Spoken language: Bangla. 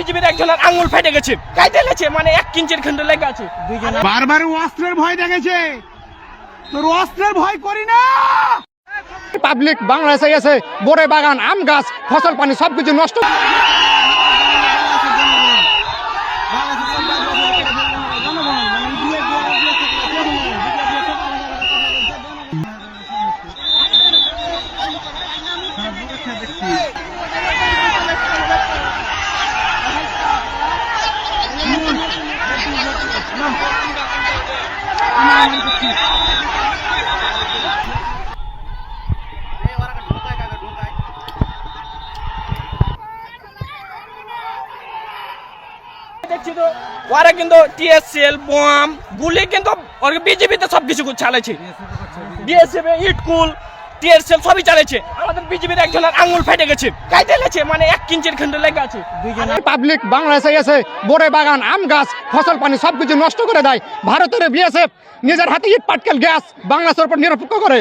বিজেপির একজনের আঙুল ফেটে গেছে, কাইতে লেছে, মানে 1 ইঞ্চির খন্ডে লেগে আছে। বারবার অস্ত্রের ভয় দেখেছে, তোর অস্ত্রের ভয় করি না। পাবলিক বাংলাদেশে এসে বড়ে বাগান, আম গাছ, ফসল পানি সবকিছু নষ্ট। দেখছি তো ওরা কিন্তু টিএসএল বোম গুলি কিন্তু বিজেপিতে সবকিছু চালাচ্ছে, বিএসএফ ইটকুল টিএসএল সবই চালাচ্ছে। আমাদের বিজেপির একজনের আঙুল ফেটে গেছে, কাইতে লেছে, মানে 1 ইঞ্চির খন্ডে লেগে আছে। পাবলিক বাংলাদেশে এসে বড়ে বাগান, আম গাছ, ফসল পানি সবকিছু নষ্ট করে দেয়। ভারতের বিএসএফ নিজের হাতে ইট পাটকেল গ্যাস বাংলাদেশের উপর নিরপেক্ষ করে।